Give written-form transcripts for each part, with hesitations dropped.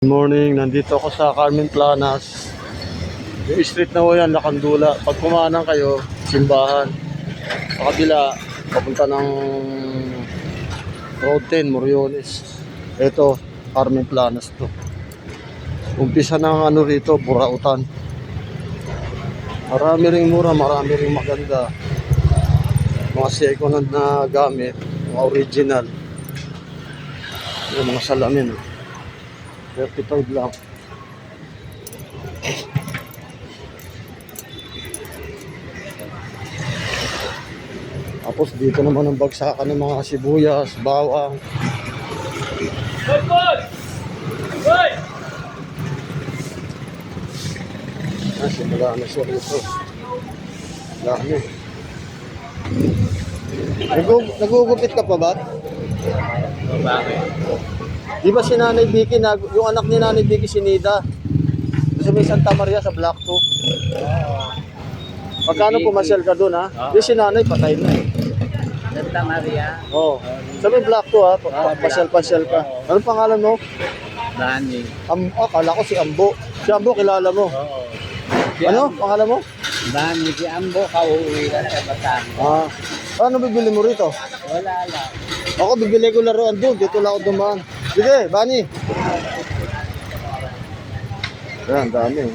Good morning, nandito ako sa Carmen Planas. Yung street na ho yan, Lakandula. Pag kumanan kayo, simbahan. Sa kabila, papunta ng Road 10, Moriones. Ito, Carmen Planas to. Umpisa ng ano rito, Burautan. Marami ring mura, marami ring maganda. Mga second hand na gamit, mga original. Yung mga salamin. 35 lang. Tapos dito naman ang bagsakan ng mga sibuyas, bawang. Simula na siya dito. Dami. Nagugupit ka pa ba? Bakit? Di ba si Nanay Vicky, yung anak ni Nanay Vicky, si Nida? Sa may Santa Maria sa Black 2. Pagkano pumasyal ka doon, ha? Di si Nanay, patay na eh. Santa Maria. Oo. Sa may Black 2, ha? Pasyal-pasyal ka. Anong pangalan mo? Dani. Akala ko si Ambo. Si Ambo, kilala mo? Oo. Ano? Pangalan mo? Dani, si Ambo, kauwi na sa Batangas. Ano bibili mo rito? Wala lang. Ako bibili ko laruan doon. Dito lang ako dumaan. Sige, Bani. Yan, dami.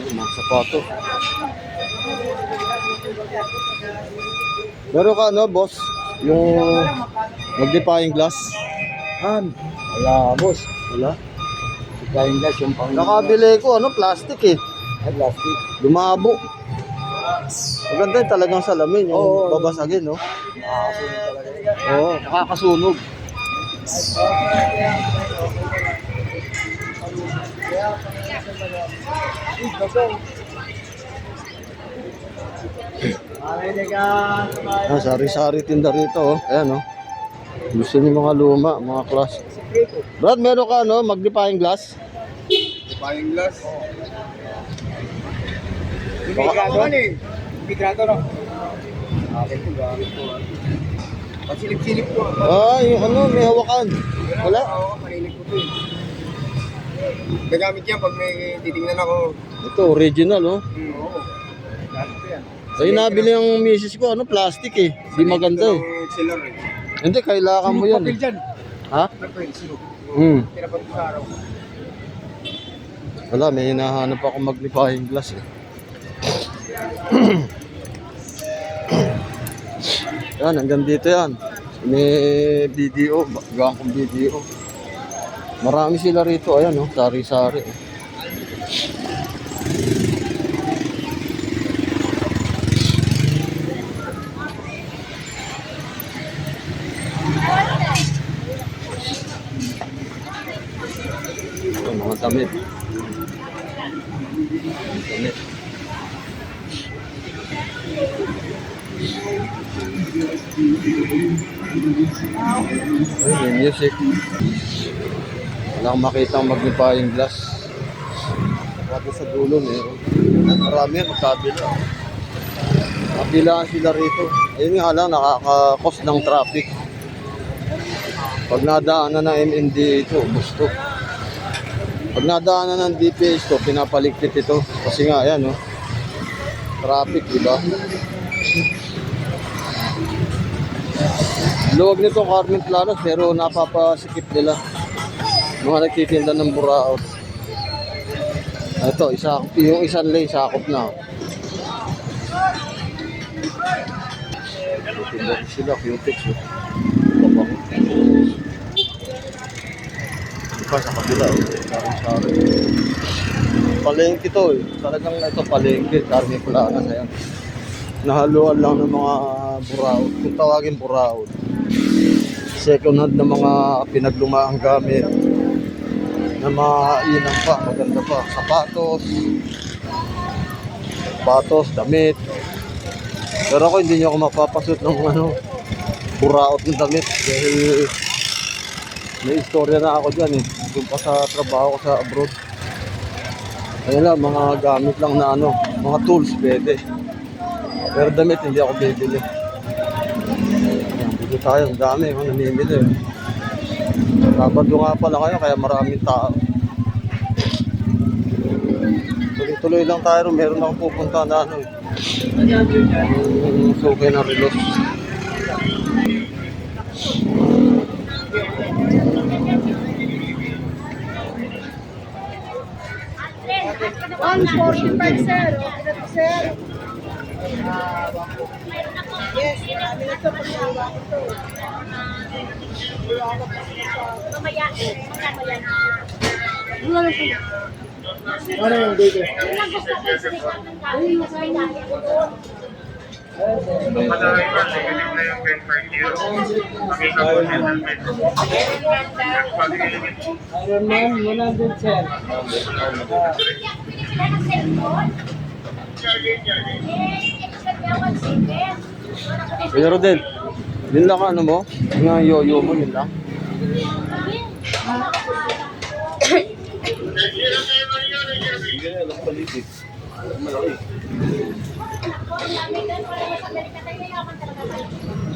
Mga sapato. Meron ka ano, boss? Yung magnifying glass? Wala, boss. Wala. Kain gas yung pang... Nakabili ko, ano, plastic eh. Ay, plastic. Lumabo. Maganda yung talagang salamin, yung Oo. babasagin, no? Nakakasunod talaga. Oo, nakakasunog. Sari-sari tinda rito, oh. Ayan, oh. Gusto niyo mga luma, mga class. Brad, meron ka, ano, magnifying glass? Magnifying glass? Baka- Imigrado, no? Akin ko, gamit ko. Pasilip-silip ko. Yung ano, may hawakan. Wala? Oo, marinig ko to eh. Nagamit yan pag may titingnan ako. Ito, original, oh. Oo. Gamit ko yan. Ay, nabili ang misis ko, ano, plastic eh. Di maganda eh. Seller eh. Hindi, kailangan mo yan eh. Papel dyan. Ha? Papel, sinok. Tinapat ko sa araw. Wala, may hinahanap ako magnifying glass eh. Yan, hanggang dito yan. May video, gawin kong video. Marami sila rito, ayan oh, sari-sari. Ito, mga damit. Damit. Ay, may music. Wala akong makita ang magnifying glass. Kapag sa dulo meron. Marami yan, magkabila. Kabilaan sila rito. Ayun nga lang, nakaka-cause ng traffic. Pag nadaanan ng MMDA ito, gusto. Pag nadaanan ng DPS ito, pinapaligpit ito. Kasi nga, ayan, oh. Traffic, di ba? Luwag nito Carmen Planas, pero napapasikip nila. Mga nagtitinda ng buraot. Ito, yung isang lane, sakop na. Tinda sila, Cutex. Babang. Iba sa kabila, sari-sari. Palengke to eh. Talagang ito palengke, Carmen Planas. Ayan. Nahaluan lang ng mga buraot. Kung tawagin buraot. Second hand na mga pinaglumaang gamit. Na mainang pa, maganda pa. Sapatos, damit. Pero ako hindi niyo ako mapapasot ng buraot ng damit dahil may istorya na ako dyan eh. Doon pa sa trabaho ko sa abroad. Ayun lang, mga gamit lang na mga tools pwede. Pero damit hindi ako bibili. Ayan, dito tayo, ang dami, namimili. Sabado nga pala kayo, kaya maraming tao. Tuloy-tuloy lang tayo, meron akong pupunta na yung sukay na relos. One 45, sir. Okay na to, sir. Yes, marami na to. Pagkawa ko to. Mamaya, magkano yan? Ano lang po? Ano yung dito? Yung lang gusto ko yung sinisang ng gamit mo sa ilalim ko doon. Iron Man, 100, sir. Yan ang cellphone. Expect niya 1 second. Kuya Rodel, yun lang mo? Yung yoyo mo, yun lang?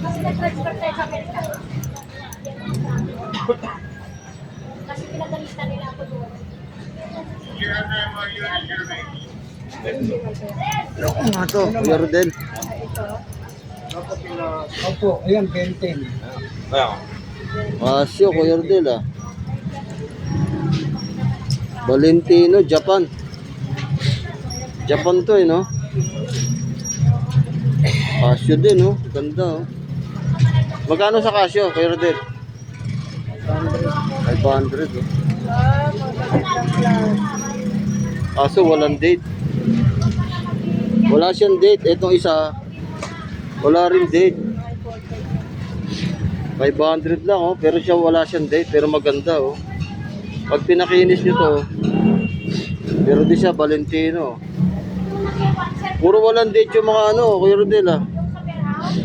Kasi nag-transfer tayo sa Amerika. Kasi pinagalista nila ako doon. Ano nga to, Kuya Rodel? Opo, ayan, Benten. Asyo, Kuya Rodel Valentino, Japan. Japan to no? Casio din ganda Magkano sa Casio, Kuya Rodel? 500 Kaso walang date. Wala siyang date. Etong isa, wala rin date. 500 lang pero siya wala siyang date, pero maganda Pag pinakinis nyo to, pero di siya Valentino. Puro walang date yung mga Kuya Rodel Yung sa warehouse.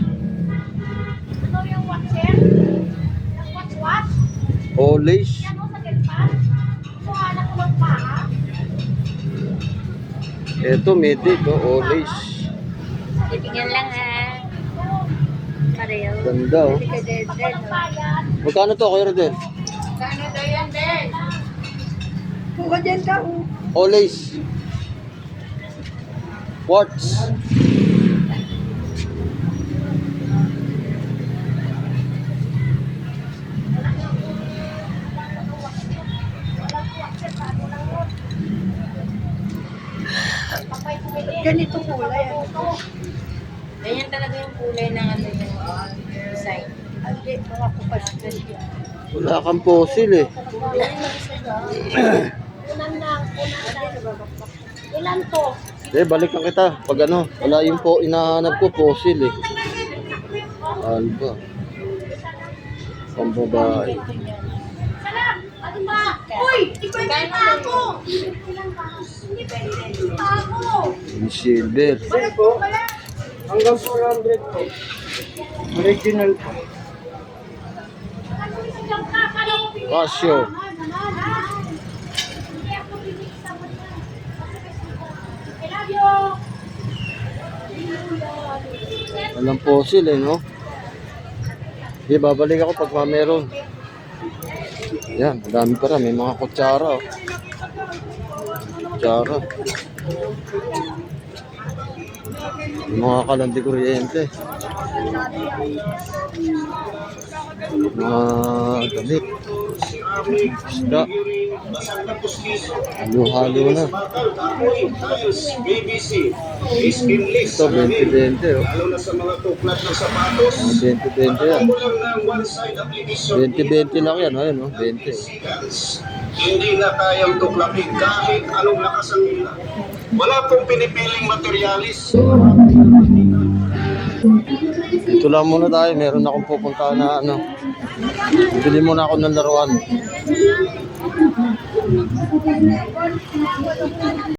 Ano yung watcher? Yung watch? Always. Yan sa gelpan. So, anak ko ng paha. Ito may date always. Titingnan lang Pareho. Ganda Pagpapayat. Magkano to, Kuya Rodel? Kano daw yan, Ben? Buka dyan ka. Always. Quartz. Ganito kulay. Ganyan talaga yung kulay ng yung design. Hindi, mga kupas na siya. Wala kang fossil Unan lang. Ilan to? balikan kita. Pag wala yung inahanap ko, fossil Ano ba? Pambabae. Salam! Ano ba? Uy! Ibigay pa ako! Hindi pwede pa ako! Yung silver. Bakit po pala? Hanggang 400 po. Original po. Casio. Walang fossil no? Sige, babalik ako pag meron. Yan, madami pa rin. May mga kutsara Kutsara. Yung mga kalandi kuryente. Mga damit. Isda. Halo-halo na. Ito, 20-20 Lalo na sa mga tuklat ng sapatos. Mga 20-20 yan. Kulang ng one-side application. 20-20 lang yan. Ayun, 20. Hindi na kayang tuklakin kahit anong lakas ang hila. Wala pong pinipiling materialis. Ito lang muna tayo. Meron akong pupunta na bili muna ako ng laruan.